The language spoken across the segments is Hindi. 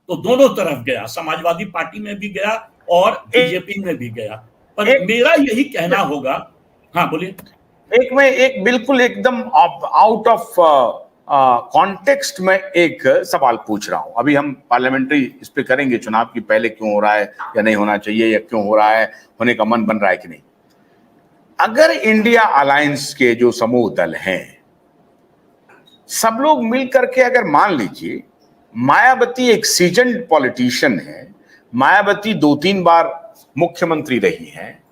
तो दोनों तरफ गया, समाजवादी पार्टी में भी गया और बीजेपी में भी गया। पर मेरा यही कहना होगा। हाँ बोलिए। एक बिल्कुल एकदम आउट ऑफ कॉन्टेक्स्ट में एक सवाल पूछ रहा हूं। अभी हम पार्लियामेंट्री इस पे करेंगे चुनाव की, पहले क्यों हो रहा है या नहीं होना चाहिए, या क्यों हो रहा है, होने का मन बन रहा है कि नहीं। अगर इंडिया अलायंस के जो समूह दल हैं, सब लोग मिल करके, अगर मान लीजिए मायावती एक सीजन्ड पॉलिटिशियन है, मायावती 2-3 बार मुख्यमंत्री रही हैं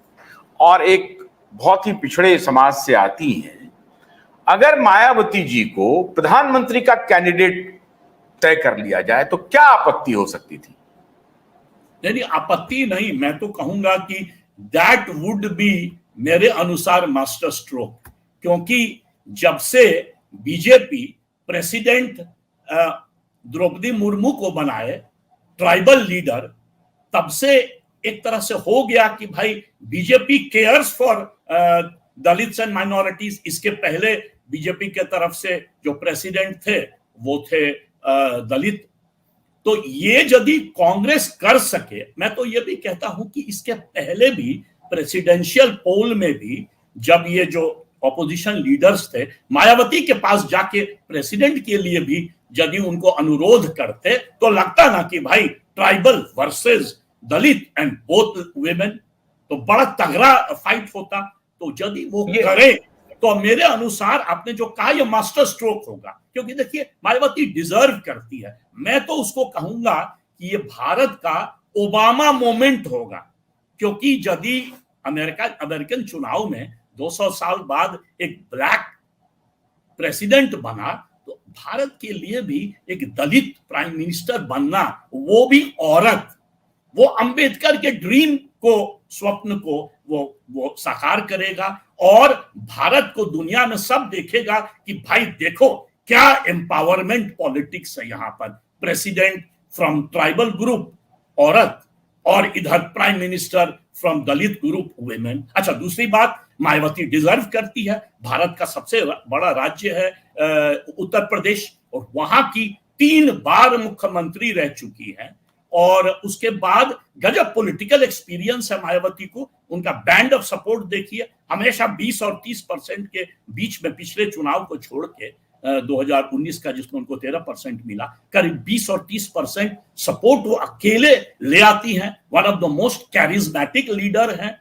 और एक बहुत ही पिछड़े समाज से आती हैं, अगर मायावती जी को प्रधानमंत्री का कैंडिडेट तय कर लिया जाए तो क्या आपत्ति हो सकती थी? नहीं, आपत्ति नहीं, मैं तो कहूंगा कि दैट वुड बी मेरे अनुसार मास्टर स्ट्रोक। क्योंकि जब से बीजेपी प्रेसिडेंट द्रौपदी मुर्मू को बनाए ट्राइबल लीडर, तब से एक तरह से हो गया कि भाई BJP cares for Dalits and minorities. इसके पहले बीजेपी के तरफ से जो प्रेसिडेंट थे वो थे दलित। तो ये यदि कांग्रेस कर सके, मैं तो ये भी कहता हूं कि इसके पहले भी प्रेसिडेंशियल पोल में भी जब ये जो ऑपोजिशन लीडर्स थे मायावती के पास जाके प्रेसिडेंट के लिए भी यदि उनको अनुरोध करते, तो लगता ना कि भाई tribal versus Dalit and both women, तो बड़ा तगड़ा फाइट होता। तो यदि वो करे तो मेरे अनुसार आपने जो कहा ये मास्टर स्ट्रोक होगा। क्योंकि देखिए मायावती डिजर्व करती है। मैं तो उसको कहूंगा कि ये भारत का ओबामा मोमेंट होगा। क्योंकि यदि अमेरिकन चुनाव में 200 साल बाद एक ब्लैक प्रेसिडेंट बना, तो भारत के लिए भी एक दलित प्राइम मिनिस्टर बनना, वो भी औरत, वो अंबेडकर के ड्रीम को, स्वप्न को वो साकार करेगा और भारत को दुनिया में सब देखेगा कि भाई देखो क्या एम्पावरमेंट पॉलिटिक्स है। यहां पर प्रेसिडेंट फ्रॉम ट्राइबल ग्रुप औरत और इधर prime minister from Dalit group women. अच्छा, दूसरी बात, मायावती डिजर्व करती है। भारत का सबसे बड़ा राज्य है उत्तर प्रदेश, और वहां की 3 बार मुख्यमंत्री रह चुकी है और उसके बाद गजब पॉलिटिकल एक्सपीरियंस है मायावती को। उनका बैंड ऑफ सपोर्ट देखिए, हमेशा 20 और 30% के बीच में, पिछले चुनाव को छोड़ के 2019 का जिसमें उनको 13% मिला, करीब 20 और 30% सपोर्ट वो अकेले ले आती हैं। One of the most charismatic leader हैं।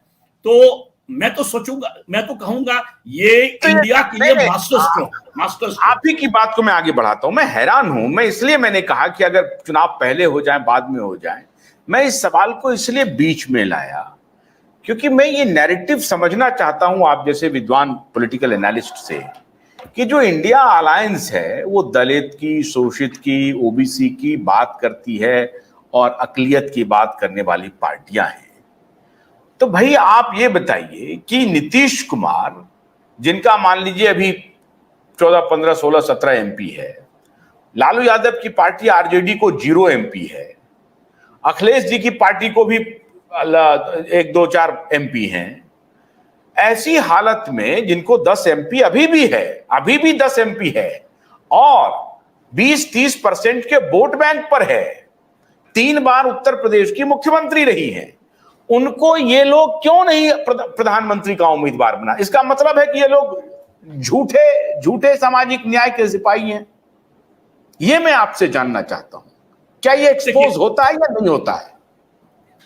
तो मैं तो सोचूंगा, मैं तो कहूंगा ये इंडिया के लिए मास्टर स्ट्रोक। आप ही की बात को मैं आगे बढ़ाता हूं। मैं हैरान हूं, इसलिए मैंने कहा कि अगर चुनाव पहले हो जाए बाद में हो जाए। मैं इस सवाल को इसलिए बीच में लाया क्योंकि मैं ये नैरेटिव समझना चाहता हूं आप जैसे विद्वान पॉलिटिकल एनालिस्ट से, कि जो इंडिया अलायंस है वो दलित की, शोषित की, ओबीसी की बात करती है और अकलियत की बात करने वाली पार्टियां हैं। तो भाई आप ये बताइए कि नीतीश कुमार, जिनका मान लीजिए अभी 14, 15, 16, 17 एमपी है, लालू यादव की पार्टी आरजेडी को 0 एमपी है, अखिलेश जी की पार्टी को भी 1, 2, 4 एमपी हैं। ऐसी हालत में जिनको 10 एमपी अभी भी 10 एमपी है और 20-30% के वोट बैंक पर है, 3 बार उत्तर प्रदेश की मुख्यमंत्री रही है, उनको ये लोग क्यों नहीं प्रधानमंत्री का उम्मीदवार बना? इसका मतलब है कि ये लोग झूठे सामाजिक न्याय के सिपाही हैं। ये मैं आपसे जानना चाहता हूं, क्या ये एक्सपोज होता है या नहीं होता है?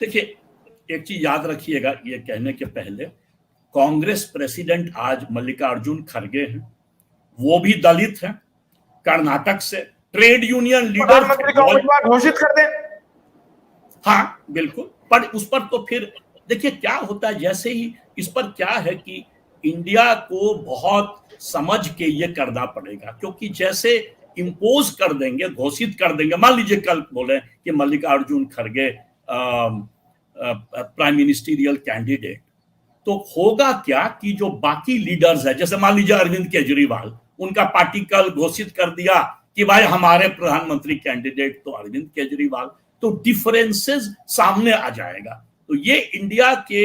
देखिए, एक चीज याद रखिएगा ये कहने के पहले, कांग्रेस प्रेसिडेंट आज मल्लिकार्जुन खड़गे हैं, वो भी दलित हैं, कर्नाटक से ट्रेड यूनियन लीडर, प्रधानमंत्री का उम्मीदवार घोषित कर दें। हाँ बिल्कुल, पर उस पर तो फिर देखिए क्या होता है। जैसे ही इस पर क्या है कि इंडिया को बहुत समझ के ये करना पड़ेगा, क्योंकि जैसे इंपोज कर देंगे, घोषित कर देंगे, मान लीजिए कल बोले कि मल्लिकार्जुन खड़गे प्राइम मिनिस्टीरियल कैंडिडेट, तो होगा क्या कि जो बाकी लीडर्स है, जैसे मान लीजिए अरविंद केजरीवाल, उनका पार्टी कल घोषित कर दिया कि भाई हमारे प्रधानमंत्री कैंडिडेट तो अरविंद केजरीवाल, तो डिफरेंसेस सामने आ जाएगा। तो ये इंडिया के